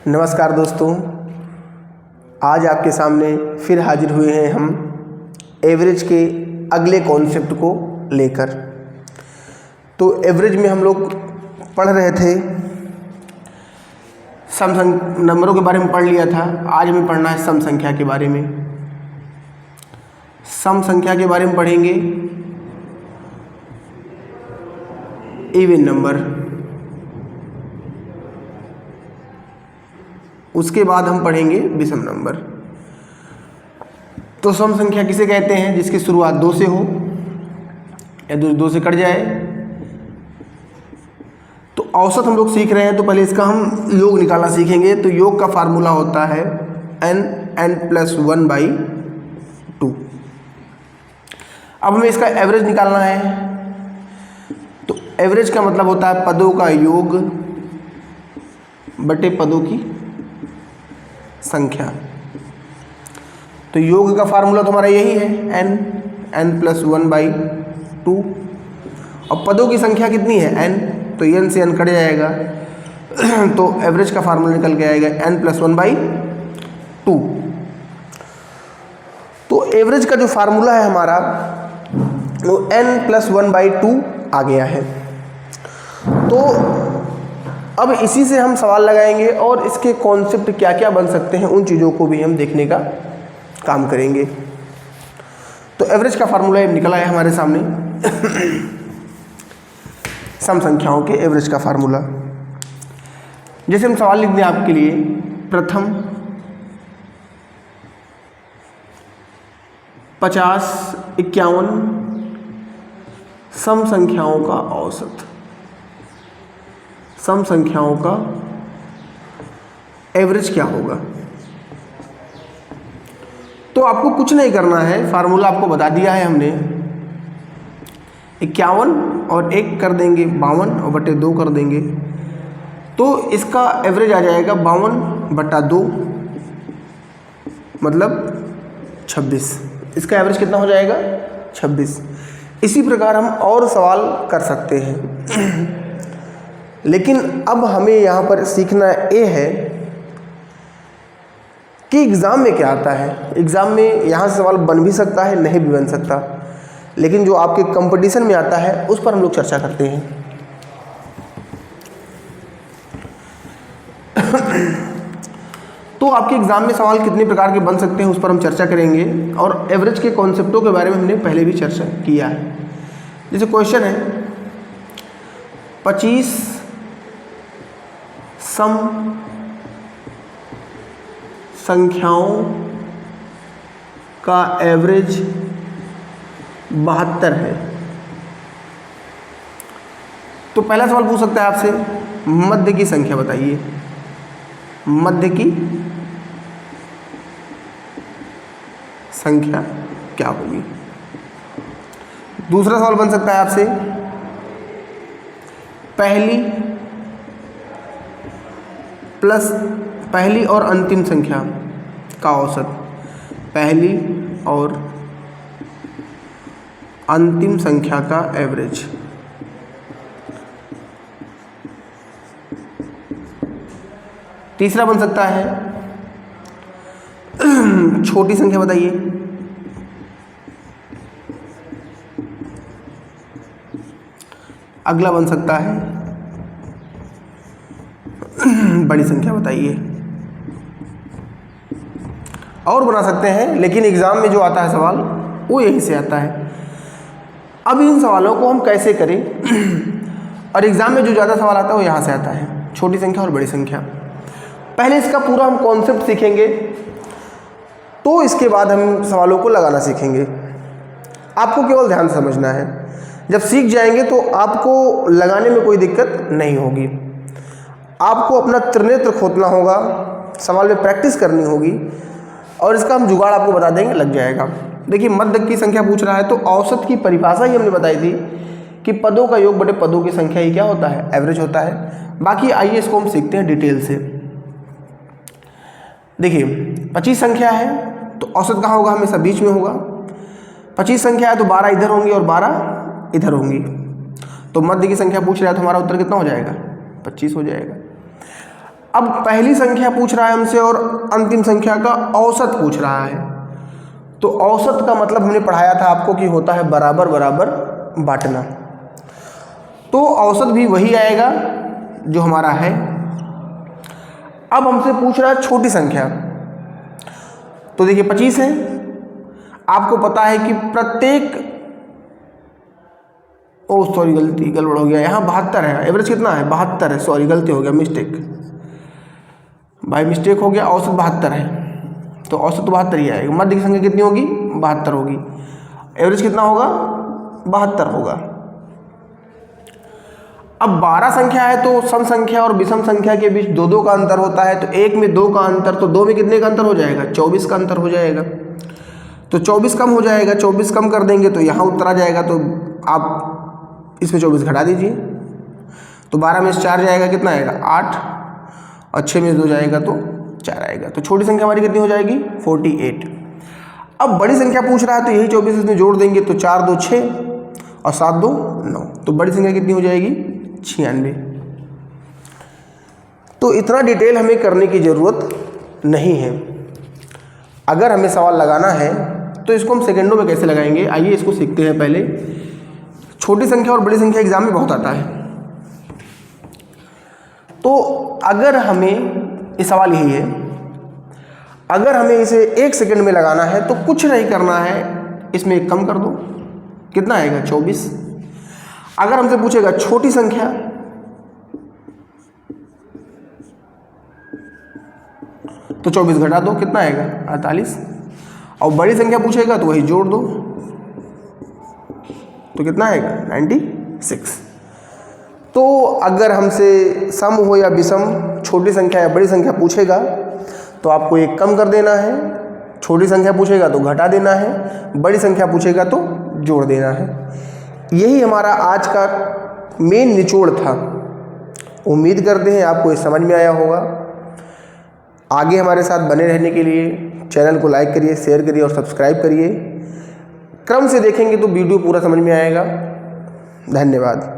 नमस्कार दोस्तों, आज आपके सामने फिर हाजिर हुए हैं हम एवरेज के अगले कॉन्सेप्ट को लेकर। तो एवरेज में हम लोग पढ़ रहे थे, नंबरों के बारे में पढ़ लिया था। आज हमें पढ़ना है सम संख्या के बारे में। सम संख्या के बारे में पढ़ेंगे, इवन नंबर। उसके बाद हम पढ़ेंगे विषम नंबर। तो सम संख्या किसे कहते हैं? जिसकी शुरुआत 2 से हो या 2 से कट जाए। तो औसत हम लोग सीख रहे हैं, तो पहले इसका हम योग निकालना सीखेंगे। तो योग का फार्मूला होता है n+1/2। अब हमें इसका एवरेज निकालना है। तो एवरेज का मतलब होता है पदों का योग बटे पदों की संख्या। तो योग का फार्मूला तो हमारा यही है n+1/2। और पदों की संख्या कितनी है? n। तो n से n कट जाएगा, तो एवरेज का फार्मूला निकल के आएगा n+1/2। तो एवरेज का जो फार्मूला है हमारा वो n+1/2 आ गया है। तो अब इसी से हम सवाल लगाएंगे और इसके कॉन्सेप्ट क्या क्या बन सकते हैं उन चीज़ों को भी हम देखने का काम करेंगे। तो एवरेज का फार्मूला ये निकला है हमारे सामने सम संख्याओं के एवरेज का फार्मूला। जैसे हम सवाल लिख दें आपके लिए, प्रथम 50, 51 सम संख्याओं का औसत। सम संख्याओं का एवरेज क्या होगा? तो आपको कुछ नहीं करना है, फार्मूला आपको बता दिया है हमने। 51 और 1 कर देंगे 52 और बटे 2 कर देंगे, तो इसका एवरेज आ जाएगा 52/2 मतलब 26। इसका एवरेज कितना हो जाएगा? 26। इसी प्रकार हम और सवाल कर सकते हैं लेकिन अब हमें यहाँ पर सीखना ये है कि एग्ज़ाम में क्या आता है। एग्ज़ाम में यहाँ से सवाल बन भी सकता है, नहीं भी बन सकता, लेकिन जो आपके कंपटीशन में आता है उस पर हम लोग चर्चा करते हैं। तो आपके एग्ज़ाम में सवाल कितने प्रकार के बन सकते हैं उस पर हम चर्चा करेंगे, और एवरेज के कॉन्सेप्टों के बारे में हमने पहले भी चर्चा किया है। जैसे क्वेश्चन है 25 सम संख्याओं का एवरेज 72 है। तो पहला सवाल पूछ सकता है आपसे, मध्य की संख्या बताइए। मध्य की संख्या क्या होगी? दूसरा सवाल बन सकता है आपसे, पहली और अंतिम संख्या का औसत। पहली और अंतिम संख्या का एवरेज। तीसरा बन सकता है छोटी संख्या बताइए। अगला बन सकता है बड़ी संख्या बताइए। और बना सकते हैं, लेकिन एग्ज़ाम में जो आता है सवाल वो यहीं से आता है। अब इन सवालों को हम कैसे करें और एग्ज़ाम में जो ज़्यादा सवाल आता है वो यहाँ से आता है, छोटी संख्या और बड़ी संख्या। पहले इसका पूरा हम कॉन्सेप्ट सीखेंगे, तो इसके बाद हम सवालों को लगाना सीखेंगे। आपको केवल ध्यान समझना है। जब सीख जाएंगे तो आपको लगाने में कोई दिक्कत नहीं होगी। आपको अपना त्रिनेत्र खोदना होगा, सवाल में प्रैक्टिस करनी होगी, और इसका हम जुगाड़ आपको बता देंगे, लग जाएगा। देखिए, मध्य की संख्या पूछ रहा है, तो औसत की परिभाषा ही हमने बताई थी कि पदों का योग बटे पदों की संख्या ही क्या होता है? एवरेज होता है। बाकी आइए इसको हम सीखते हैं डिटेल से। देखिए, 25 संख्या है तो औसत कहाँ होगा? हमेशा बीच में होगा। 25 संख्या है तो 12 इधर होंगी और 12 इधर होंगी। तो मध्य की संख्या पूछ रहा है तो हमारा उत्तर कितना हो जाएगा? 25 हो जाएगा। अब पहली संख्या पूछ रहा है हमसे और अंतिम संख्या का औसत पूछ रहा है। तो औसत का मतलब हमने पढ़ाया था आपको कि होता है बराबर बराबर बांटना। तो औसत भी वही आएगा जो हमारा है। अब हमसे पूछ रहा है छोटी संख्या। तो देखिए 25 है। आपको पता है कि प्रत्येक, सॉरी गलती गड़बड़ हो गया, यहाँ 72 है। एवरेज कितना है? 72 है। सॉरी गलती हो गया, मिस्टेक बाय मिस्टेक हो गया। औसत 72 है, तो औसत तो 72 ही आएगा। मध्य की संख्या कितनी होगी? 72 होगी। एवरेज कितना होगा? 72 होगा। अब 12 संख्या है तो सम संख्या और विषम संख्या के बीच 2-2 का अंतर होता है। तो 1 में 2 का अंतर, तो 2 में कितने का अंतर हो जाएगा? 24 का अंतर हो जाएगा। तो 24 कम हो जाएगा, 24 कम कर देंगे तो यहाँ उत्तर आ जाएगा। तो आप इसमें 24 घटा दीजिए, तो 12 में से 4 जाएगा, कितना आएगा? 8, और 6 में से 2 जाएगा तो 4 आएगा। तो छोटी संख्या हमारी कितनी हो जाएगी? 48। अब बड़ी संख्या पूछ रहा है तो यही 24 इसमें जोड़ देंगे, तो 4 2 6 और 7 2 9। तो बड़ी संख्या कितनी हो जाएगी? 96। तो इतना डिटेल हमें करने की ज़रूरत नहीं है। अगर हमें सवाल लगाना है तो इसको हम सेकंडों में कैसे लगाएंगे, आइए इसको सीखते हैं। पहले छोटी संख्या और बड़ी संख्या एग्जाम में बहुत आता है। तो अगर हमें, ये सवाल यही है, अगर हमें इसे 1 सेकंड में लगाना है तो कुछ नहीं करना है, इसमें 1 कम कर दो, कितना आएगा? 24। अगर हमसे पूछेगा छोटी संख्या, तो 24 घटा दो, कितना आएगा? 48। और बड़ी संख्या पूछेगा तो वही जोड़ दो, तो कितना आएगा? 96। तो अगर हमसे सम हो या विषम, छोटी संख्या या बड़ी संख्या पूछेगा तो आपको 1 कम कर देना है, छोटी संख्या पूछेगा तो घटा देना है, बड़ी संख्या पूछेगा तो जोड़ देना है। यही हमारा आज का मेन निचोड़ था। उम्मीद करते हैं आपको ये समझ में आया होगा। आगे हमारे साथ बने रहने के लिए चैनल को लाइक करिए, शेयर करिए और सब्सक्राइब करिए। क्रम से देखेंगे तो वीडियो पूरा समझ में आएगा। धन्यवाद।